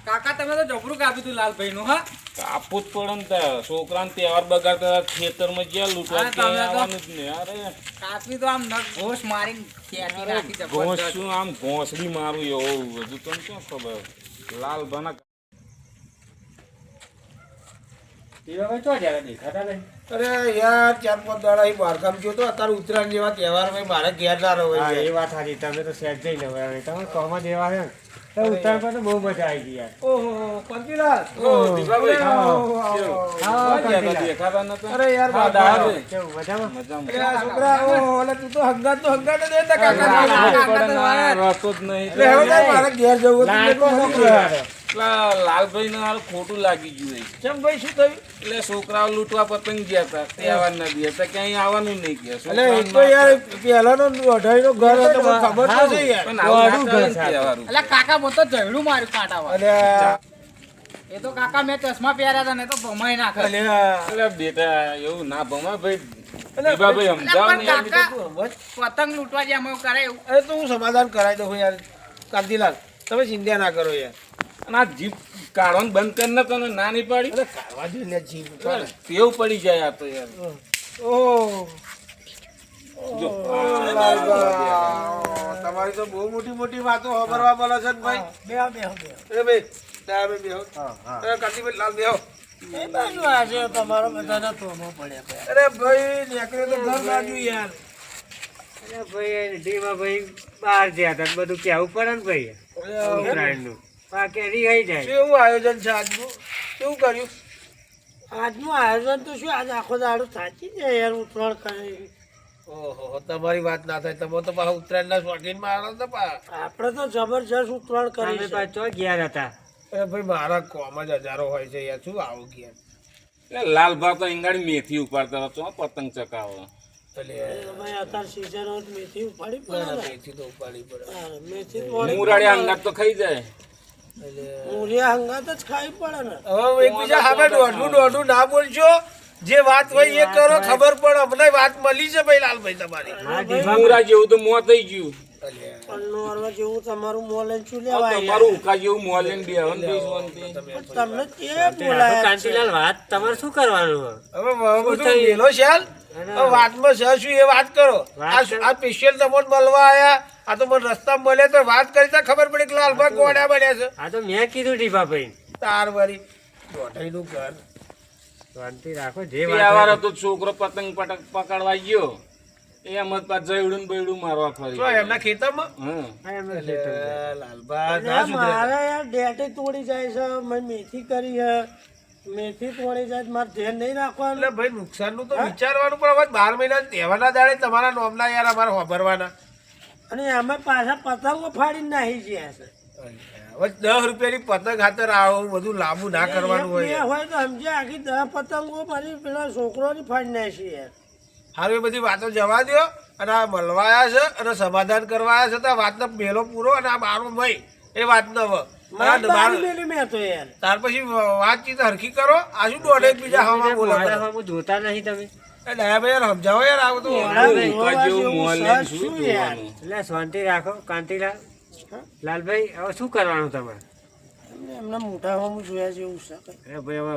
કાકા તમે તો જબરું કાપ્યું તું લાલભાઈ નું હા કાપવું જ પડે ને તાર છોકરાને તહેવાર બગાડતા ખેતરમાં જ્યાં લૂંટવા હા, ત્યાં તમે તો- આવવાનું જ ને અરે કાપી તો આમ નખ ઘોષ મારીને ખેંચી નાખી ઘોંસ જબરજસ્ત. શું આમ ઘોંસડી મારું એવું બધું તને ક્યાં ખબર લાલ બના અરે યાર 4-5 દાડા અહીં બહારગામ ગયો તો અત્યારે ઉત્તરાયણ જેવા તહેવાર મારે ઘેર ના રહો હા, એ વાત સાચી. તમે તો સહેજ જઈ ને હવે તમે કોમાં દેવા છે ને તો ઉત્તરાયણ પર તો બહુ મજા આવી ગઈ યાર. ઓહો પંકીલાલ દીપાભાઈ હા, કંટીલા. દેખાતા નતા અરે યાર હા, બાપા. દાદા. કેવું, મજામાં? મજામાં. અરે આ છોકરા ઓહો ઓલે તું તો હંગાત જ દે ને કાકા પડે ના, રતો જ નહીં. એટલે હવે તાર મારે ઘેર જવું હતું લાડકો એટલે શું મળી કર્યો ગયો. યાર? પેલા લાલભાઈ ને હારું ખોટું લાગી ગયું છે. ચમ ભાઈ શું થયું એટલે છોકરાઓ લૂંટવા પતંગ ગયા હતા તહેવાર ના દી હતા ક્યાંય આવવાનું નહીં ગયા એટલે એ તો યાર પહેલાનો અઢાઈનો ઘર હતો મને ખબર તો છે યાર પણ આવું ના વાડું ચાલે ને ઘર તહેવારો. એટલે કાકા બોલ તો જયડું માર્યું કાંટાવા અને એ તો કાકા મેં ચશ્મા પહેર્યા હતા ને તો ભમાઈ નાખે અને એટલે બેટા એવું ના ભમા ભાઈ દીપાભાઈ સમજાવો ને યાર. પતંગ લૂંટવા જ્યાં અમે કરે એવું અરે તો હું સમાધાન કરાવી દઉં યાર કાંતિલાલ તમે ચિંતા ના કરો યાર અને આ જીપ કાઢવાનું બંધ કરી ને તને ના નહીં પાડી અરે કાઢવા દે લે જીવ તેવું પડી જાય આ તો યાર ઓહ જો તમારી તો બહુ મોટી મોટી વાતો ખબરવા મળે છે ને ભાઈ બેહો બેહો બેહો અરે ભાઈ સાહેબ બેહો અરે કાંતિભાઈ લાલ બેહો એ બાજુ આજે તમારો બધાના તોમો પડ્યા અરે ભાઈ નીકળે તો ઘર બાજુ યાર અરે ભાઈ ડીમાભાઈ બહાર ગયા હતા તો બધું કહેવું પડે ને ભાઈ ઉત્તરાયણનું. આ કેરી ખાઈ જાય. કેવું આયોજન છે આજનું કેવું કર્યું આજનું આયોજન તો શું આજ આખો દાડો સાચી છે યાર ઉત્તરાયણ કરી ઓહો તમારી વાત ના થાય તમે તો પાછા ઉત્તરાયણના શોખીન માણસ ને આપણે તો જબરજસ્ત ઉત્તરાયણ તમે કરી પાછો ગયા હતા. અરે ભાઈ મારા કોમ જ હજારો હોય છે યાર શું આવું ગયા એટલે લાલભા તો ઈંગાડી મેથી ઉપાડતા હતો પતંગ ચકાવો ભાઈ અત્યારે સીઝન હોય મેથી ઉપાડી પડે મેથી તો ઉપાડી પડે મેથી મુરાડિયા અંગાત તો ખાઈ જાય મૂળિયા હંગાત જ ખાઈ પડે ને હવે એકબીજા સામે દોઢું ના બોલશો જે વાત હોય એ કરો ખબર પડે અમને વાત મળી છે ભાઈ લાલભાઈ તમારી હા, ડીમાભાઈ. મુરા જેવું તો મોં થઈ ગયું જેવું તમારું મોલેન શું તમારું ઉકા જેવું મોં લઈને બેહવાનું ભાઈ શાંતિ. તમને કે આખો કાંતિલાલ વાત તમારે શું કરવાનું હવે? હવે બધું મેલો શાલ વાતમાં છે શું એ વાત કરો આ સ્પેશિયલ તમને મળવા આયા આ તો મને રસ્તા મળ્યા તો વાત કરી તો ખબર પડી કે લાલભાઈ ગોળ્યા બન્યા છે આ તો મેં કીધું ડીમાભાઈ. તાર વારી દોઢાઈનું ઘર શાંતિ રાખો જે તહેવાર વાત હતો છોકરો પતંગ પકડવા ગયો એમ જ પાછું જયડું ને બૈડું મારવા ફરી તો એમના ખેતરમાં હા લાલભાઈ ના સુધરે. મારે યાર ડેટે તોડી જાય છે મેં મેથી કરી છે મેથી તોડી જાય છે, મારે ધ્યાન નહીં રાખવાનું એટલે ભાઈ નુકસાનનું તો વિચારવાનું પણ હવે 12 મહિના તહેવારના દાડે તમારા નોમના યાર અમારે વાપરવાના અને એમાં પાછા પતંગો ફાડીને નાહી ગયા છે હવે 10 રૂપિયાની પતંગ ખાતર આવું બધું લાંબુ ના કરવાનું બે હોય હોય તો સમજે આખી 10 પતંગો મારી પેલા છોકરોની ફાડી નાખી યાર હારું એ બધી વાતો જવા દો અને આ મળવાયા છે અને સમાધાન કરવાયા છે તો આ વાતનો પહેલો પૂરો અને આ બારો ભાઈ એ વાતનો હવે મારે બારી મેલી મેં તો યાર ત્યાર પછી વાતચીત હરખી કરો આ શું દોઢ એકબીજા હવા બોલે મારા સામું જોતા નહીં તમે. ભાઈ યાર સમજાવો યાર આવું તો ઉકા જેવું મોં લઈને શું શું યાર? જોવાનું? એટલે શાંતિ રાખો કાંતિલાલ. લાલભાઈ હવે શું કરવાનું તમારે? એમના મોટા હોમ જોયા જેવું છે અરે ભાઈ હવે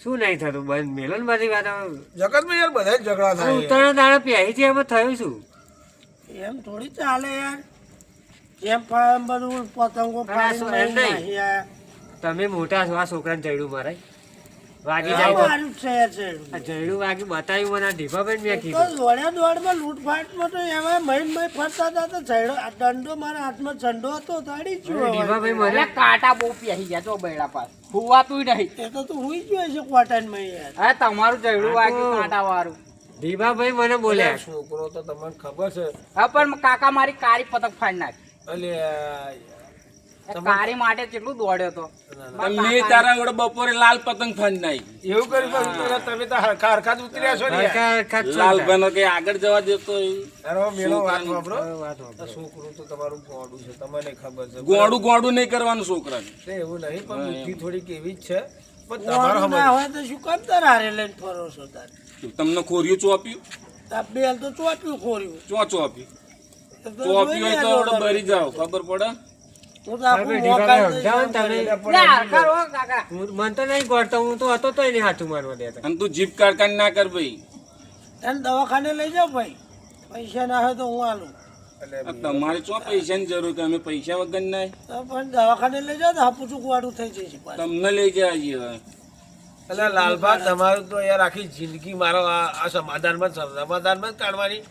શું નહીં થતું બંધ મેલો ને બધી વાત હવે. જગતમાં યાર બધા જ ઝઘડા થાય ઉત્તરાયણ દાડે પહેરી છે એમાં થયું શું? એમ થોડી ચાલે યાર જેમ ફાવે એમ બધું પતંગો ફાડીને એમ નહીં. નાહી આયા. તમે મોટા છો આ છોકરાને જયડું મારે વાગી આ જાય તો. મારું જ છે યાર છે આ જયડું વાગી બતાવ્યું મને આ ઢીપાભાઈ મેં તો કીધું. દોડ્યા દોડમાં લૂંટફાટમાં તો એમાં મય ફરતા હતા તો ઝેડો આ દંડો મારા હાથમાં ઝંડો હતો તાડી જ અરે ઢીપાભાઈ મને એટલે કાંટા બહુ પહેરી ગયા તો બૈડા પાસ હુવાતું નહીં એ તો તું હુઈ ગયો છે ક્વાર્ટરમાં યાર હવે તમારું જયડું વાગ્યું કાંટા વાળું ઢીપાભાઈ મને બોલ્યા છોકરો તો તમને ખબર છે હવે પણ કાકા મારી કાળી પતંગ ફાડી નાખી અલ્યા એ કાળી માટે કેટલું દોડ્યો તો મેં તારા વડે બપોરે લાલ પતંગ ફાડી નાખી એવું કરી પાછું તો તમે તો હરખા હરખા જ ઉતર્યા છો ને યાર. હરખા હરખા જ છો લાલ તાર. બનો કે આગળ જવા દેતો અરે મેલો વાત વાપરો વાત વાપરો. આ છોકરું તો તમારું ગોડું છે તમને ખબર છે ગોડું ગોડું નહીં કરવાનું છોકરાને એટલે એવું નહીં પણ બુદ્ધિ થોડીક એવી જ છે પણ તમારે દોડવું સમજ ના હોય તો શું કામ તાર હારે લઈને ફરો છો તાર તમને ખોર્યું ચોપ્યું આ બેલ તો ચોટ્યું ખોર્યું ચોપ્યું તો ચોપ્યું હોય તો જોઈ લે આપણે બરી જાવ ખબર પડે હું તો આખું હવે મોકાઈ ઢીંગા દઈશ સમજાવો ને એમ તમે. કરીને. લે, હરખા રહો કાકા. મને તો નહીં ગોળતો, હું તો હતો તોય નહીં હાથું મારવા દેતા. અને તું જીપ કારકાન ના કર ભાઈ. એને દવાખાને લઈ જાઓ ભાઈ, પૈસા ના હોય તો હું આલું. આ તમારે શું પૈસાની જરૂર કે અમે પૈસા વગર ના તો પણ દવાખાને લઈ જાઓ તો હાપુચું વાળું થઈ જશે પાછું. તમને લઈ જાય હવે. એટલે લાલભા તમારું તો યાર આખી જિંદગી મારો આ સમાધાનમાં સમાધાનમાં જ કાઢવાની.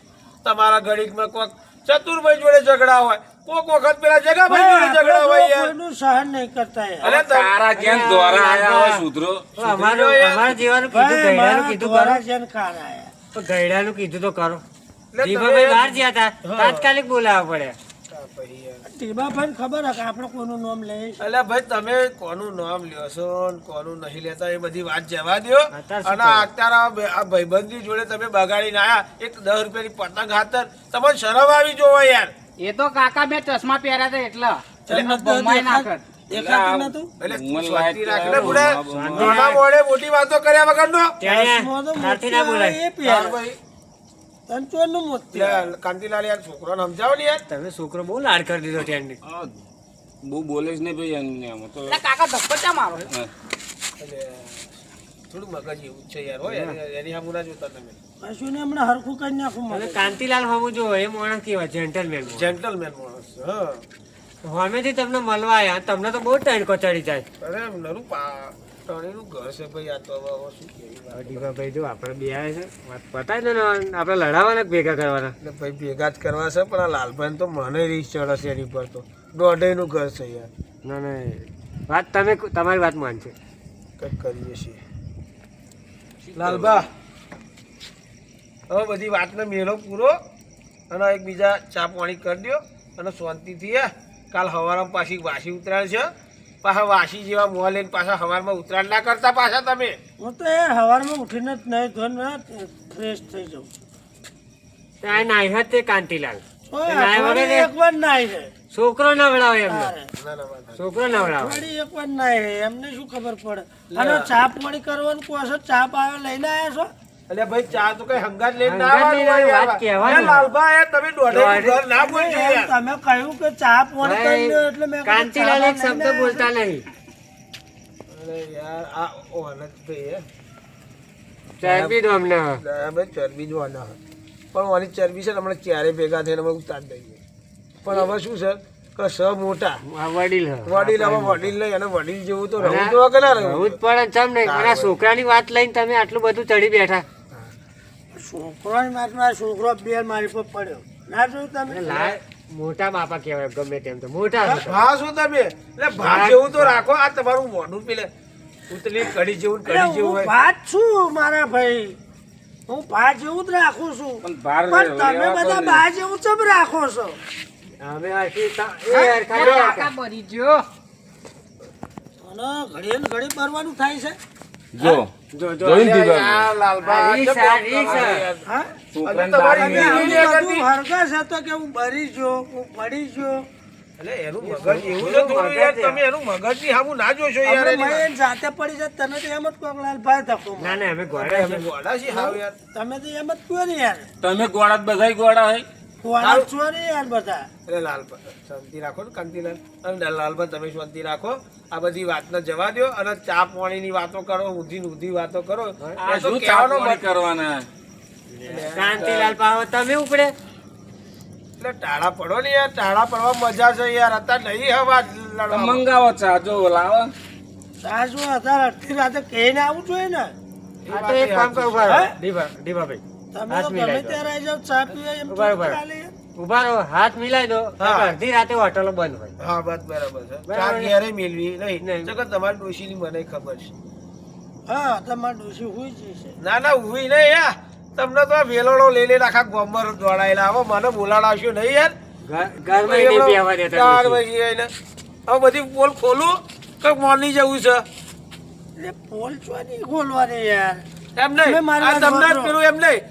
તમારા ઘડીકમાં કોઈક ચતુરભાઈ જોડે ઝઘડા હોય, કોક વખત પેલા જગાભાઈ જોડે ઝઘડા હોય યાર. કોઈનું સહન નહીં કરતા યાર. અરે તારા જેમ દોરા આયા હોય સુધરો. તો અમારા જીવાનું કીધું, ભાઈ, ગયડાનું મારા કીધું દ્વારા કરો. જેને કાન આયા. તો ગયડાનું કીધું તો કરો. એટલે દીપાભાઈ તમે- બહાર ગયા હતા, તાત્કાલિક બોલાવવા પડે. ટીબાભાઈને ખબર હે કે આપણે કોઈનું નામ લઈએ છીએ. એટલે ભાઈ તમે કોનું નામ લ્યો છો ને કોનું નહીં લેતા એ બધી વાત જવા દ્યો. અત્યારે શું અને અત્યારે આ ભાઈબંધી જોડે તમે બગાડીને આયા એક 10 રૂપિયાની પતંગ હાથર તમને શરમ આવી જોવા યાર. એ તો કાકા મેં ચશ્મા પહેર્યા હતા એટલા તમને તો બમાઈ નાખત. દેખાતું નતું? એટલે ઉંમર શાંતિ લાયક રાખ તો ને બુડા. શાંતિ નાના મોઢે મોટી વાતો કર્યા વગરનો. ત્યાં ચશ્મા તો ત્યાંથી ના મોતિયા બોલાય. એ પહેરે. ભાઈ, તંચોરનું મોતિયા. લે, કાંતિલાલ યાર છોકરોને સમજાવો ને યાર. તમે છોકરો બહુ લાડ કરી દીધો ત્યાંની. આ બહુ બોલે જ ને ભાઈ એમને આમાં તો. એટલે કાકા ધક્કો ચા મારો? હા. એટલે થોડું મગજ એવું જ છે યાર હો યાર. એની સામું ના જોતા તમે. કશું ને હમણાં હરખું કરી નાખું અને મને. કાંતિલાલ હમું જો એ માણસ કેવા જેન્ટલમેન. જેન્ટલમેન માણસ છે, હા. સામેથી તમને મળવા આવ્યા, તમને તો બહુ ટાઈમ ચડી જાય. અરે નરું ટણીનું ઘર છે ભાઈ. આ તો હવે શું કહેવી વાત. દીપાભાઈ જો આપણે બે આવ્યા છે, વાત પતાય દો ને, આપણે લડાવાના કે ભેગા કરવાના. એટલે ભાઈ ભેગા જ કરવા છે પણ આ લાલભાઈ તો મને રીસ ચડે છે એની પર તો. દોઢેયનું ઘર છે યાર. ના ના વાત તમે તમારી વાત માનશે. કંઈક કરીએ છીએ લાલબા. હવે બધી વાતને મેળો પૂરો અને એકબીજા ચા પાણી કરી દો અને શાંતિથી કાલ સવારમાં પાછી વાસી ઉતરાણ છે. પાછા વાસી જેવા મોં લઈને પાછા સવારમાં ઉતરાણ ના કરતા પાછા તમે. હું તો એ સવારમાં ઉઠીને જ નહીં ધોઈને ફ્રેશ થઈ જાઉં. ત્યાં નાઈ હત તે કાંતિલાલ. ઓય, નાય વગર અઠવાડિયે એક વાર નાય છે. છોકરો નવડાવે એમને. તારે. ના ના વાત છોકરો નવડાવે. અઠવાડિયે એક વાર નાય છે. એમને શું ખબર પડે? અને ચા પાણી કરવાનું કહો છો, ચા પાવે લઈને આવ્યા છો? એટલે ભાઈ ચા તો કઈ હંગાત લઈને ના હંગાત લઈને આવવાનું હોય વાત યાર. કહેવાનું. એ લાલભા યાર તમે દોઢેયનું ઘર ના બોલજો એમ યાર. તમે કહ્યું કે ચા પાણી કરી લો એટલે મેં કીધું કાંતિલાલ એક ચા શબ્દ લઈને બોલતા નહીં. અરે યાર આ ઓનત ભાઈ હે. ચરબી દો અમને. બરાબર ચરબી જ વાના હોય. પણ ઓની ચરબી છે ને હમણાં ક્યારે ભેગા થઈને અમે ઉતાર દઈએ. પણ હવે શું છે કે સ મોટા આ વડીલ હ. વડીલ હવે વડીલ નહીં અને વડીલ જેવું તો રહું તો કે ના રહું રહું. જ પડે ને, ચમ નહીં. પણ આ છોકરાની વાત લઈને તમે આટલું બધું ચડી બેઠા. છોકરોની વાતમાં છોકરો બે મારી પર પડ્યો. ના જોયું તમે? મોટા બાપા કહેવાય ગમે તેમ તો મોટા હતા. ભા શું તમે એટલે ભા જેવું તો રાખો. આ તમારું મોઢું પેલે ઉતલી કડી જેવું ને એટલે કડી જેવું હું હોય. ભાત છું મારા ભાઈ. હું ભાત જેવું જ રાખું છું. પણ બહાર પણ તમે રહેવા બધા દો ને. બા જેવું ચમ રાખો છો? અમે હરખી એ હરખા નહીં કાકા હતા. બરી ગયો. અને ઘડીએ ને ઘડી ભરવાનું થાય છે. જો જો જો જોઈ દીધું. યાર લાલભા આ રીસ, આ રીસ. હા? છોકરાને તમારી બહાર તમે નીકળી આવું બધું હરગસ હતો કે હું ભરી જો, હું પડી જો. એટલે એનું મગજ એવું છે થોડું યાર. તમે એનું મગજની સામું ના જોશો યાર. આપણે એની વાત. મહેન જાતે પડી જાય. તમે તો એમ જ કહો કે લાલભાઈ ધક્કો મારો. ના ના અમે અરે ગોળા અમે ગોડા છીએ હાવ યાર. તમે તો એમ જ કહો ને યાર. તમે ગોળા જ બધાય ગોળા હોય. કોણા છો ને યાર બધા. એટલે લાલભા શાંતિ રાખો ને કાંતિલાલ. અને લાલભા તમે શાંતિ રાખો. આ બધી વાતને જવા દો અને ચા પાણીની વાતો કરો, ઊંધી વાતો કરો. આ એ તો શું કહેવાનો ચાપવાણી મત- કરવાના. કાંતિલાલ પાહો તમે ઉપડે. એટલે ટાળા પડો ને યાર. ટાળા પડવા મજા છે યાર. અત્યારે નહીં હવા તો લડવામાં. મંગાવો ચા જો લાવો. સાસુ અત્યારે અડધી રાતે કહીને આવવું જોઈએ ને. આ તો એક કામ કરો, ઉભા રહો. દીપાભાઈ તમે હાથ તો મિલાઈ ગમે દો. ત્યારે આવી જાઓ ચા પીવા એમ ઉભા, થોડું ઉભા. ચાલે યાર. ઉભા રહો, હાથ મિલાઈ દો. હા. અડધી રાતે હોટલો બંધ હોય. હા બસ બરાબર છે. બરાબર. ચા ક્યારે મેળવી નહીં. નહીં. ચકર તમારી ડોશીની મને ખબર છે. હા તમારે ડોશી હુઈ જશે. ના ના ઉભી નહીં યાર. તમને તો આ વેલોડો લઈ લઈને આખા ગોમર દોડાયેલા. હવે મને બોલાડાવશો નહીં યાર. ઘરમાં નહીં બેહવા દેતા ચાર ડોશી. વાગી આવીને. હવે બધી પોલ ખોલું કે મોર્નિંગ જવું છે એટલે પોલ છો નહીં ખોલવાની યાર. એમ નહીં. તમે મારી આ વાત તમને વાપરો. પેલું એમ નહીં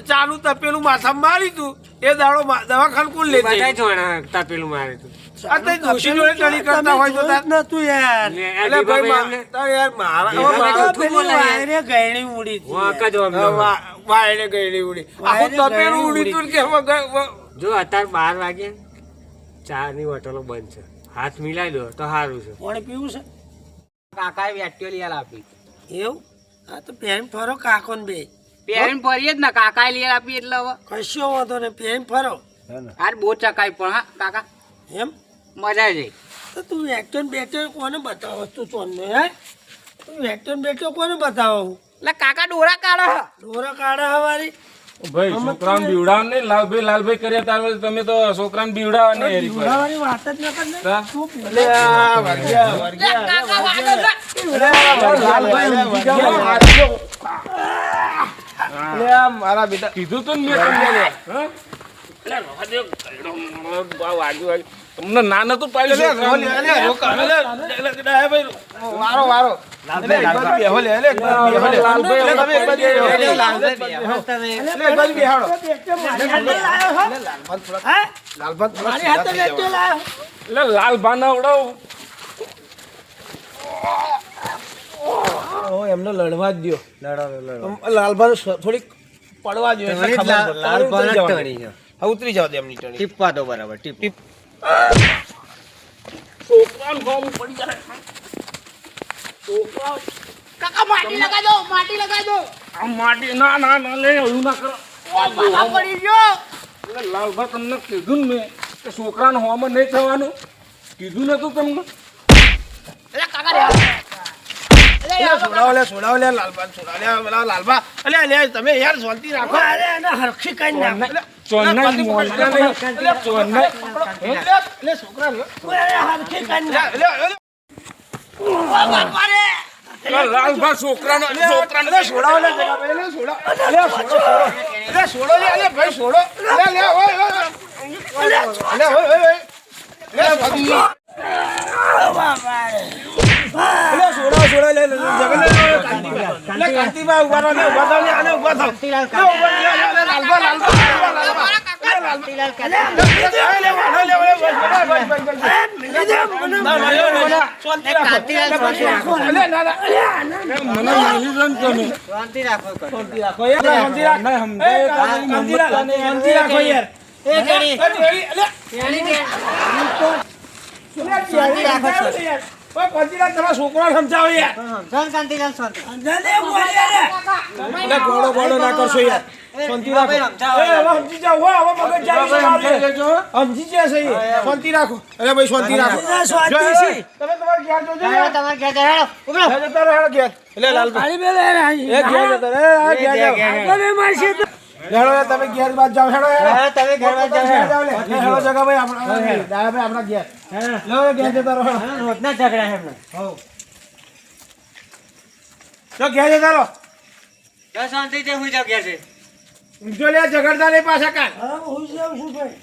ચાલુ તપેલું માથામાં મારી તું એ દાડો દવાખાનું કોણ લે બધાય જોણા તપેલું મારે તું. આ તો ડોશી જોડે ટણી કરતા હોય તો તમે જોયું જ નતું યાર. ને આ એટલે ભાઈ દીપાભાઈ અમને તારે યાર મારા હવે દીપાભાઈ મારા- તો પેલી વાયરે ગયણી ઉડી હતી વાંક યાર. જ અમને હોય. વાયરે ગયેલી ઉડી આખું વાયરે તપેલું ગયેલી ઉડી તું કે હવે જો અત્યારે 12 વાગે ચા ની હોટલો બંધ છે. હાથ મિલાઈ દો તો સારું છે. પાણી પીવું છે કાકાએ વેટ્યો લઈ આપી એવું? હા તો પહેરીને ફરો કાકો ને બે. પહેરીને ફરીએ જ ને કાકાએ લઈ આપી એટલે હવે કશો વાંધો ને પહેરીને ફરો. હાર બહુ ચકાઈ પણ હા કાકા એમ મજા આવી તો તું વેક્ટર બેક્ટર કોને બતાવો તું ચોનને હે? તું વેક્ટર બેક્ટર કોને બતાવો? એટલે કાકા ડોરા કાઢો ડોરા કાઢા હવારી ભાઈ છોકરાને બીવડાવો નહીં. લાલભાઈ કર્યા તાર વળી તમે તો છોકરાને બીવડાવો નહીં હેરી પર. ડોરાવાળી વાત જ ન કર ને. તા? તું અલે આ વર્ગ્યા, વર્ગ્યા. અલે આ મારા બેટા કીધું તું ને મેં તમને લે. હા? અલે રવા દે, કઈડો મારો ભાવ આજુ. તમને ના નતું પાડ્યું અલે છોકરાને. રોલ, અલે રોકા, અલે ડાયા ભાઈ વારો વારો. અલે એક બાજુ બેહો લે, અલે એક બાજુ બેહો લે. લાલભાઈ, અલે તમે એક બાજુ બેહો. અલે અલે લાલભાઈ બેહો તમે. એક બાજુ બેહાડો. બેક્ટર મારી હાથે લાયો હો? હે? લાલભાઈ થોડા મારી હાથે સીધા થઈ બેક્ટર જવાના. લાયો? એટલે લાલ ભાના ઉડાવ. ઓ એમને લડવા જ દ્યો. લડો. લાલભાઈ થોડીક પડવા દ્યો એટલે ટણી જ ખબર પડે. લાલભાઈ ઉતરી જવાની. ટણી છે. હા, ઉતરી જાવ દે એમની ટણી. ટીપવા દો બરાબર ટીપ. છોકરાને ગોમ પડી જાય. છોકરા કાકા માટી લગાવી દો માટી લગાવી દો આ માટી ના ના ના લે એવું ના કરો. બાબા પડી ગયો એટલે લાલભાઈ તમને કીધું ને મેં કે છોકરાને હોમાં નહીં થવાનું કીધું નતું તમને. એટલે કાકા રે છોડાવો લે, છોડાવો લે, લાલભાઈ છોડાવો લે, પેલા લાલભા. અલે અલે તમે યાર શાંતિ રાખો. અરે એને હરખી કરી નાખ. ચોન્નાઈ મોલના નહીં. ચોન્નાઈ. અલે છોકરા લે. અરે હરખી કરી નાખ. અલે અલે લાલભાઈ છોકરાનો અલે છોડાવો લે, જગાભાઈ, અલે છોડાવો. અલે છોડો, છોડો. અલે છોડો લે, અલે ભાઈ છોડો. અલે લે, ઓય ઓય. અલે ઓય ઓય ઓય. અલે ભાગી. અલે છોડાવો, છોડાવો લે, લે, જગા લે, કાંતિભાઈ ઉભા રહો, લે, ઉભા થાવ, લે, આને ઉભા થાવ. લે, ઉભા, લે, લે, લાલભા, લાલભા, લાલભા. અલે લાલભા. અલે લે, વાળો, લે, ઓય, બસ, બસ, બસ, બસ. ના, ના, શાંતિ રાખો. અલે ના ના. મને મેલી દો ને તમે. શાંતિ રાખો કરો. શાંતિ રાખો યાર, શાંતિ રાખો. ના સમજાય એ, શાંતિ રાખો, શાંતિ રાખો યાર. એ ટણી. અલે, અલે, શાંતિ રાખો છો. ઓય, શાંતિ રાખ, તમારા છોકરાને સમજાવો યાર. શાંતિલાલ શાંતિ. જલ્દી બોલ યાર. એટલે ગોળો ગોળો ના કરશો યાર. શાંતિ રાખો. ભાઈ સમજાવો. એ, હવે સમજી જાઓ, હો, હવે મગજ જાય છે સમજાઈ મારે. દેજો. સમજી ગયા છે એ. શાંતિ રાખો. અરે ભાઈ શાંતિ રાખો. શાંતિ જો, છે. તમે તમારે ઘેર જોજો હવે યાર. તમારે ઘેર જાય, હેડો. ઉભરો. ઘેર જતા રહો, હેડો ઘેર. એટલે લાલભાઈ. ખાલી બે લે એ ઘેર જતા રહો. એ, આ ઘેર જાઓ. તમે મારશે તો હેડો યાર, તમે ઘેર બાદ જાઓ, હેડો હેડો. હા, તમે ઘેર બાદ જાઓ, ઘેર હેડો. જાઓ લે. હેડો જગાભાઈ, આપણા દાદાભાઈ આપણા ઘેર. લો, ઘેર જતા રહો. હેડો. રોજના ઝઘડા છે એમને. જો ઘેર જતા રહો. જો શાંતિથી હુઈ જાઓ ઘેર જઈ. જો લે ઝઘડતા નહીં પાછા કાલ. હા હું જાઉં છું ભાઈ